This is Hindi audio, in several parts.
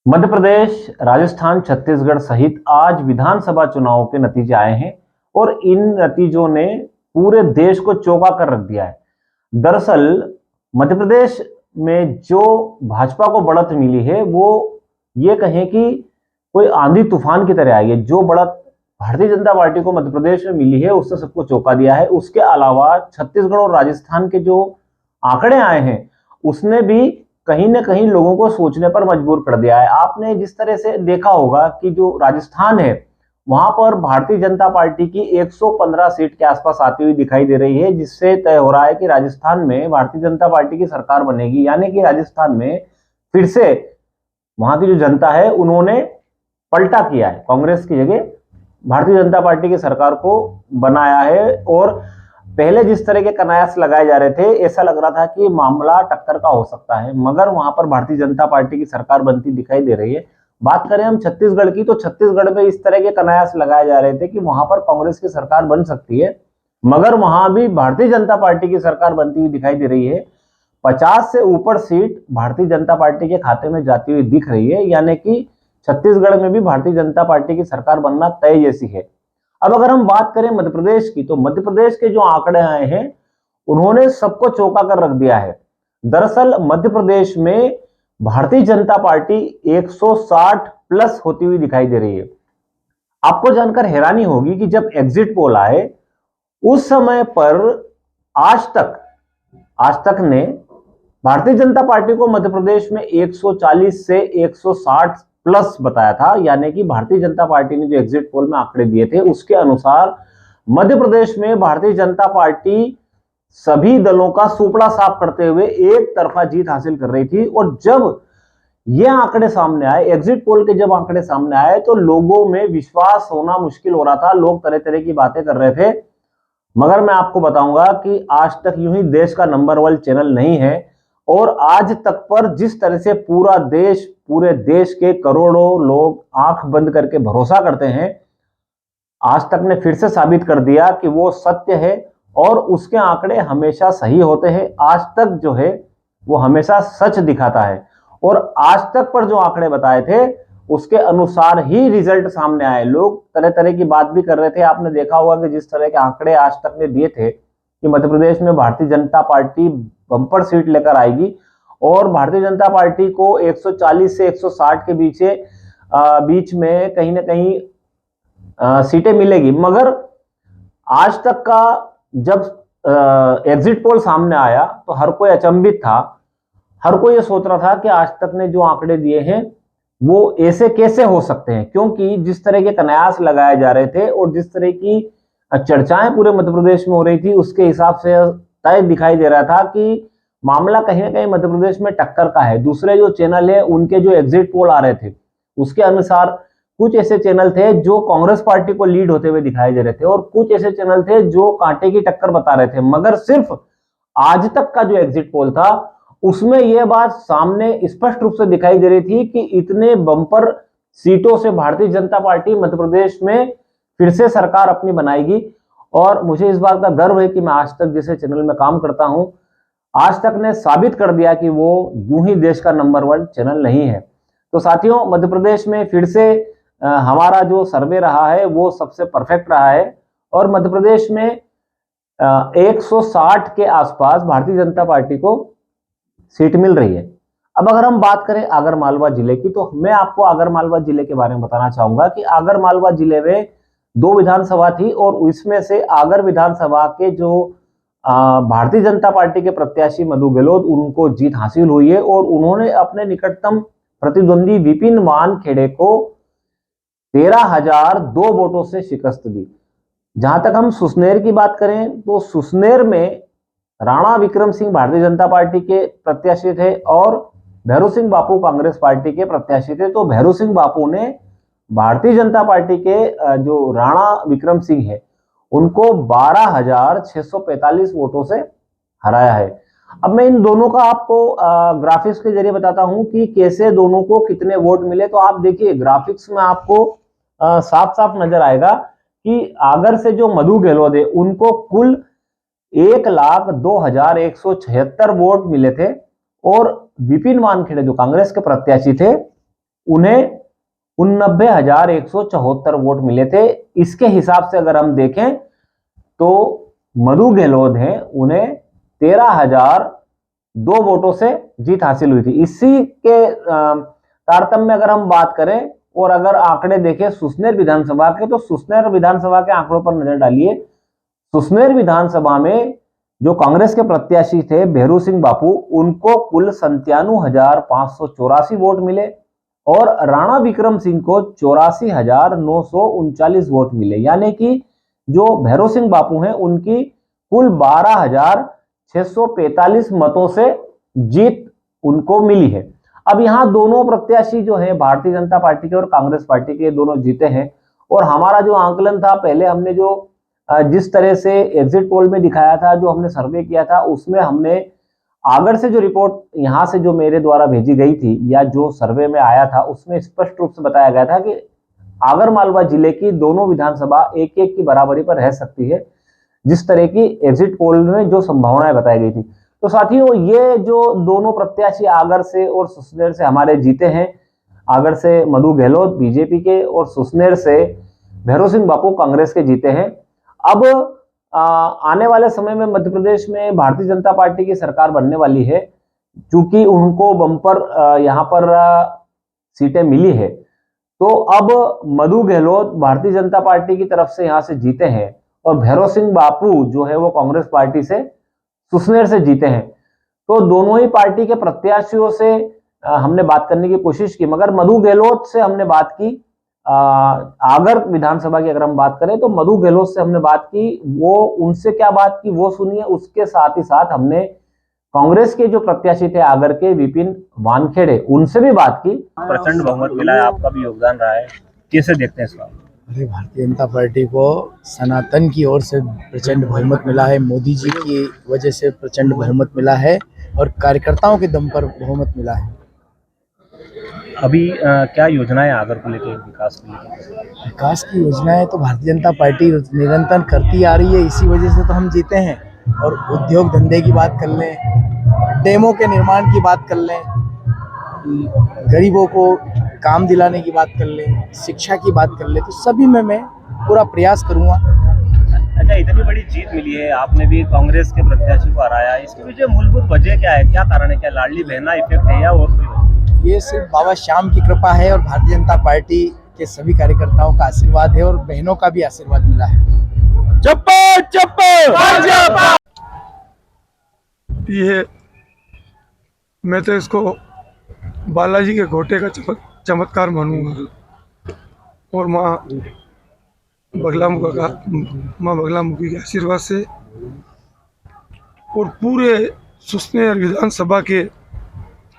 मध्य प्रदेश, राजस्थान, छत्तीसगढ़ सहित आज विधानसभा चुनाव के नतीजे आए हैं और इन नतीजों ने पूरे देश को चौंका कर रख दिया है। दरअसल मध्य प्रदेश में जो भाजपा को बढ़त मिली है वो ये कहें कि कोई आंधी तूफान की तरह आई है। जो बढ़त भारतीय जनता पार्टी को मध्य प्रदेश में मिली है उसने सबको चौंका दिया है। उसके अलावा छत्तीसगढ़ और राजस्थान के जो आंकड़े आए हैं उसने भी कहीं ना कहीं लोगों को सोचने पर मजबूर कर दिया है। आपने जिस तरह से देखा होगा कि जो राजस्थान है वहां पर भारतीय जनता पार्टी की 115 सीट के आसपास आती हुई दिखाई दे रही है, जिससे तय हो रहा है कि राजस्थान में भारतीय जनता पार्टी की सरकार बनेगी। यानी कि राजस्थान में फिर से वहां की जो जनता है उन्होंने पलटा किया है, कांग्रेस की जगह भारतीय जनता पार्टी की सरकार को बनाया है। और पहले जिस तरह के कयास लगाए जा रहे थे ऐसा लग रहा था कि मामला टक्कर का हो सकता है, मगर वहां पर भारतीय जनता पार्टी की सरकार बनती दिखाई दे रही है। बात करें हम छत्तीसगढ़ की, तो छत्तीसगढ़ में इस तरह के कयास लगाए जा रहे थे कि वहां पर कांग्रेस की सरकार बन सकती है, मगर वहां भी भारतीय जनता पार्टी की सरकार बनती हुई दिखाई दे रही है। 50 से ऊपर सीट भारतीय जनता पार्टी के खाते में जाती हुई दिख रही है, यानी कि छत्तीसगढ़ में भी भारतीय जनता पार्टी की सरकार बनना तय जैसी है। अब अगर हम बात करें मध्य प्रदेश की, तो मध्य प्रदेश के जो आंकड़े आए हैं उन्होंने सबको चौंका कर रख दिया है। दरअसल मध्य प्रदेश में भारतीय जनता पार्टी 160 प्लस होती हुई दिखाई दे रही है। आपको जानकर हैरानी होगी कि जब एग्जिट पोल आए उस समय पर आज तक आज तक ने भारतीय जनता पार्टी को मध्य प्रदेश में 140 से 160 प्लस बताया था। यानी कि भारतीय जनता पार्टी ने जो एग्जिट पोल में आंकड़े दिए थे उसके अनुसार मध्य प्रदेश में भारतीय जनता पार्टी सभी दलों का सुपड़ा साफ करते हुए एक तरफा जीत हासिल कर रही थी। और जब ये आंकड़े सामने आए, एग्जिट पोल के जब आंकड़े सामने आए, तो लोगों में विश्वास होना मुश्किल हो रहा था। लोग तरह तरह की बातें कर रहे थे, मगर मैं आपको बताऊंगा कि आज तक यूं ही देश का नंबर 1 चैनल नहीं है। और आज तक पर जिस तरह से पूरे देश के करोड़ों लोग आंख बंद करके भरोसा करते हैं, आज तक ने फिर से साबित कर दिया कि वो सत्य है और उसके आंकड़े हमेशा सही होते हैं। आज तक जो है वो हमेशा सच दिखाता है और आज तक पर जो आंकड़े बताए थे उसके अनुसार ही रिजल्ट सामने आए। लोग तरह तरह की बात भी कर रहे थे। आपने देखा होगा कि जिस तरह के आंकड़े आज तक ने दिए थे कि मध्य प्रदेश में Bharatiya Janata party bumper seat लेकर आएगी और भारतीय जनता पार्टी को 140 से 160 के बीच में कहीं ना कहीं सीटें मिलेगी। मगर आज तक का जब एग्जिट पोल सामने आया तो हर कोई अचंभित था। हर कोई ये सोच रहा था कि आज तक ने जो आंकड़े दिए हैं वो ऐसे कैसे हो सकते हैं, क्योंकि जिस तरह के कयास लगाए जा रहे थे और जिस तरह की चर्चाएं पूरे मध्य प्रदेश में हो रही थी उसके हिसाब से तय दिखाई दे रहा था कि मामला कहीं ना कहीं मध्य प्रदेश में टक्कर का है। दूसरे जो चैनल है उनके जो एग्जिट पोल आ रहे थे उसके अनुसार कुछ ऐसे चैनल थे जो कांग्रेस पार्टी को लीड होते हुए दिखाई दे रहे थे और कुछ ऐसे चैनल थे जो कांटे की टक्कर बता रहे थे। मगर सिर्फ आज तक का जो एग्जिट पोल था उसमें यह बात सामने स्पष्ट रूप से दिखाई दे रही थी कि इतने बंपर सीटों से भारतीय जनता पार्टी मध्य प्रदेश में फिर से सरकार अपनी बनाएगी। और मुझे इस बात का गर्व है कि मैं आज तक जैसे चैनल में काम करता हूं, आज तक ने साबित कर दिया कि वो यूं ही देश का नंबर 1 चैनल नहीं है। तो साथियों, मध्य प्रदेश में फिर से हमारा जो सर्वे रहा है वो सबसे परफेक्ट रहा है और मध्य प्रदेश में 160 के आसपास भारतीय जनता पार्टी को सीट मिल रही है। अब अगर हम बात करें आगर मालवा जिले की, तो मैं आपको आगर मालवा जिले के बारे में बताना चाहूंगा कि आगर मालवा जिले में 2 विधानसभा थी और इसमें से आगर विधानसभा के जो भारतीय जनता पार्टी के प्रत्याशी मधु गहलोत उनको जीत हासिल हुई है और उन्होंने अपने निकटतम प्रतिद्वंदी विपिन वानखेड़े को 13,002 वोटों से शिकस्त दी। जहां तक हम सुसनेर की बात करें तो सुसनेर में राणा विक्रम सिंह भारतीय जनता पार्टी के प्रत्याशी थे और भैरू सिंह बापू कांग्रेस पार्टी के प्रत्याशी थे। तो भैरू सिंह बापू ने भारतीय जनता पार्टी के जो राणा विक्रम सिंह है उनको 12,645 वोटों से हराया है। अब मैं इन दोनों का आपको ग्राफिक्स के जरिए बताता हूं कि कैसे दोनों को कितने वोट मिले। तो आप देखिए ग्राफिक्स में आपको साफ साफ नजर आएगा कि आगर से जो मधु गहलोत है उनको कुल 1,02,176 वोट मिले थे और विपिन वानखेड़े जो कांग्रेस के प्रत्याशी थे उन्हें 89,174 वोट मिले थे। इसके हिसाब से अगर हम देखें तो मधु गहलोत हैं, उन्हें 13,002 वोटों से जीत हासिल हुई थी। इसी के तारतम्य में अगर हम बात करें और अगर आंकड़े देखें सुसनेर विधानसभा के, तो सुसनेर विधानसभा के आंकड़ों पर नजर डालिए। सुसनेर विधानसभा में जो कांग्रेस के प्रत्याशी थे भैरू सिंह बापू, उनको कुल 97,584 वोट मिले और राणा विक्रम सिंह को 84,939 वोट मिले। यानी कि जो भैरू सिंह बापू हैं उनकी कुल 12,645 मतों से जीत उनको मिली है। अब यहां दोनों प्रत्याशी जो है भारतीय जनता पार्टी के और कांग्रेस पार्टी के दोनों जीते हैं। और हमारा जो आंकलन था, पहले हमने जो जिस तरह से एग्जिट पोल में दिखाया था, जो हमने सर्वे किया था, उसमें हमने आगर से जो रिपोर्ट यहां से जो मेरे द्वारा भेजी गई थी या जो सर्वे में आया था, उसमें स्पष्ट रूप से बताया गया था कि आगर मालवा जिले की दोनों विधानसभा एक एक की बराबरी पर रह सकती है, जिस तरह की एग्जिट पोल में जो संभावनाएं बताई गई थी। तो साथियों, ये जो दोनों प्रत्याशी आगर से और सुसनेर से हमारे जीते हैं, आगर से मधु गहलोत बीजेपी के और सुसनेर से भैरू सिंह बापू कांग्रेस के जीते हैं। अब आने वाले समय में मध्य प्रदेश में भारतीय जनता पार्टी की सरकार बनने वाली है। चूंकि उनको बम्पर यहाँ पर सीटें मिली है, तो अब मधु गहलोत भारतीय जनता पार्टी की तरफ से यहाँ से जीते हैं और भैरू सिंह बापू जो है वो कांग्रेस पार्टी से सुसनेर से जीते हैं। तो दोनों ही पार्टी के प्रत्याशियों से हमने बात करने की कोशिश की, मगर मधु गहलोत से हमने बात की। आगर विधानसभा की अगर हम बात करें तो मधु गहलोत से हमने बात की, वो उनसे क्या बात की वो सुनिए। उसके साथ ही साथ हमने कांग्रेस के जो प्रत्याशी थे आगर के विपिन वानखेड़े, उनसे भी बात की। प्रचंड बहुमत मिला है, आपका भी योगदान रहा है, कैसे देखते हैं इसका? अरे भारतीय जनता पार्टी को सनातन की ओर से प्रचंड बहुमत मिला है, मोदी जी की वजह से प्रचंड बहुमत मिला है और कार्यकर्ताओं के दम पर बहुमत मिला है। अभी क्या योजनाएं आगर को लेकर, विकास को लेकर? विकास की योजनाएं तो भारतीय जनता पार्टी निरंतर करती आ रही है, इसी वजह से तो हम जीते हैं। और उद्योग धंधे की बात कर लें, डैमों के निर्माण की बात कर लें, गरीबों को काम दिलाने की बात कर लें, शिक्षा की बात कर लें, तो सभी में मैं पूरा प्रयास करूंगा। अच्छा, इतनी बड़ी जीत मिली है, आपने भी कांग्रेस के प्रत्याशी को हराया, इसके पीछे मूलभूत वजह क्या है, क्या कारण है? क्या लाडली बहना इफेक्ट है या और कोई? ये सिर्फ बाबा श्याम की कृपा है और भारतीय जनता पार्टी के सभी कार्यकर्ताओं का आशीर्वाद है और बहनों का भी आशीर्वाद मिला है। चप्पा चप्पा ये मैं तो इसको बालाजी के घोटे का चमत्कार मानूंगा और माँ बगलामुखी के आशीर्वाद से और पूरे सुसनेर विधानसभा के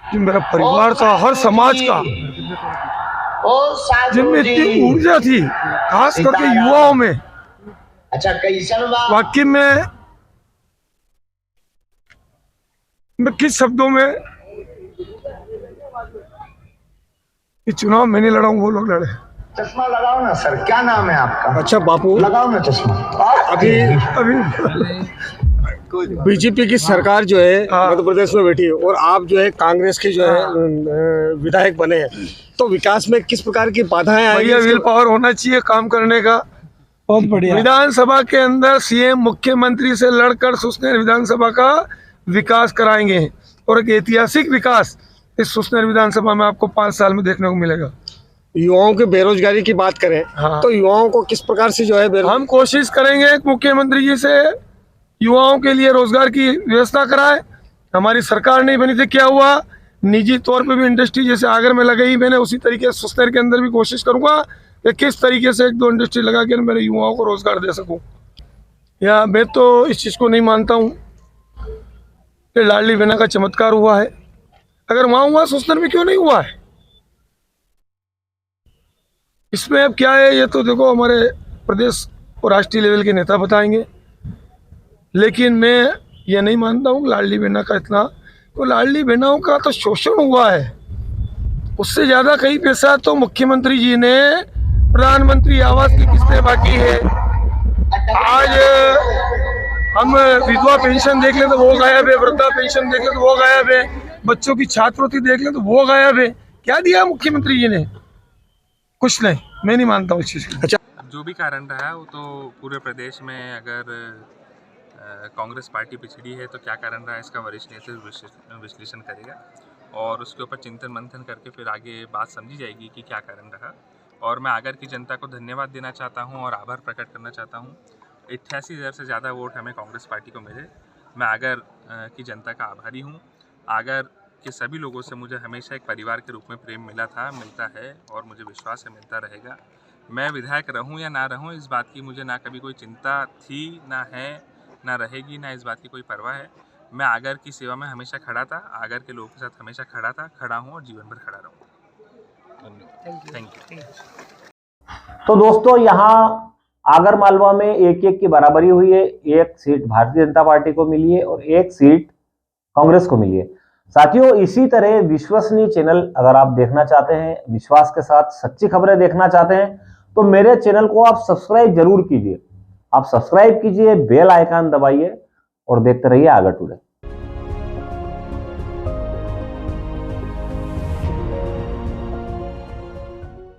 जो मेरा परिवार था, हर समाज का, जिनमें इतनी ऊर्जा थी, खास करके युवाओं में। वाकई में मैं किस शब्दों में ये चुनाव मैंने लड़ा हूँ, वो लोग लड़े। चश्मा लगाओ ना सर, क्या नाम है आपका? अच्छा बापू, लगाओ ना चश्मा। अभी बीजेपी की सरकार जो है मध्य प्रदेश में बैठी है और आप जो है कांग्रेस के जो है विधायक बने हैं, तो विकास में किस प्रकार की बाधाएं आई? भैया विल पावर होना चाहिए काम करने का। बहुत बढ़िया। विधानसभा के अंदर सीएम मुख्यमंत्री से लड़कर सुसनेर विधानसभा का विकास कराएंगे और एक ऐतिहासिक विकास इस सुसनेर विधानसभा में आपको 5 साल में देखने को मिलेगा। युवाओं की बेरोजगारी की बात करें तो युवाओं को किस प्रकार से जो है हम कोशिश करेंगे मुख्यमंत्री जी से युवाओं के लिए रोजगार की व्यवस्था कराए। हमारी सरकार नहीं बनी थी, क्या हुआ, निजी तौर पे भी इंडस्ट्री जैसे आगर में लगाई मैंने, उसी तरीके से सुसनेर के अंदर भी कोशिश करूंगा कि किस तरीके से 1-2 इंडस्ट्री लगा के मेरे युवाओं को रोजगार दे सकूं। या मैं तो इस चीज़ को नहीं मानता हूं कि लाडली बहना का चमत्कार हुआ है। अगर वहां हुआ, सुसनेर में क्यों नहीं हुआ है? इसमें अब क्या है, ये तो देखो हमारे प्रदेश और राष्ट्रीय लेवल के नेता बताएंगे, लेकिन मैं ये नहीं मानता हूँ लाडली बहना का इतना, तो लाडली बहनाओं का तो शोषण हुआ है, उससे ज़्यादा कई पैसा तो मुख्यमंत्री जी ने प्रधानमंत्री आवास की किस्तें बाकी है। आज हम विधवा पेंशन देख लें तो वो गायब है, वृद्धा पेंशन देख लें तो वो गायब है, बच्चों की छात्रवृत्ति देख लें तो वो गायब है। क्या दिया मुख्यमंत्री जी ने? कुछ नहीं, मैं नहीं मानता उस चीज को। जो भी कारण रहा वो तो पूरे प्रदेश में अगर कांग्रेस पार्टी पिछड़ी है तो क्या कारण रहा इसका वरिष्ठ नेतृत्व विश्लेषण करेगा और उसके ऊपर चिंतन मंथन करके फिर आगे बात समझी जाएगी कि क्या कारण रहा। और मैं आगर की जनता को धन्यवाद देना चाहता हूं और आभार प्रकट करना चाहता हूं। 88,000 से ज़्यादा वोट हमें कांग्रेस पार्टी को मिले। मैं आगर की जनता का आभारी हूं। आगर के सभी लोगों से मुझे हमेशा एक परिवार के रूप में प्रेम मिला था, मिलता है और मुझे विश्वास है मिलता रहेगा। मैं विधायक रहूं या ना रहूं इस बात की मुझे ना कभी कोई चिंता थी, ना है, ना रहेगी, ना इस बात की कोई परवाह है। मैं आगर की सेवा में हमेशा खड़ा था, आगर के लोगों के साथ हमेशा खड़ा था, खड़ा हूं और जीवन भर खड़ा रहूंगा। Thank you. तो दोस्तों यहाँ आगर मालवा में एक की बराबरी हुई है। एक सीट भारतीय जनता पार्टी को मिली है और एक सीट कांग्रेस को मिली है। साथियों, इसी तरह विश्वसनीय चैनल अगर आप देखना चाहते हैं, विश्वास के साथ सच्ची खबरें देखना चाहते हैं, तो मेरे चैनल को आप सब्सक्राइब जरूर कीजिए। आप सब्सक्राइब कीजिए, बेल आइकन दबाइए और देखते रहिए आगर टुडे।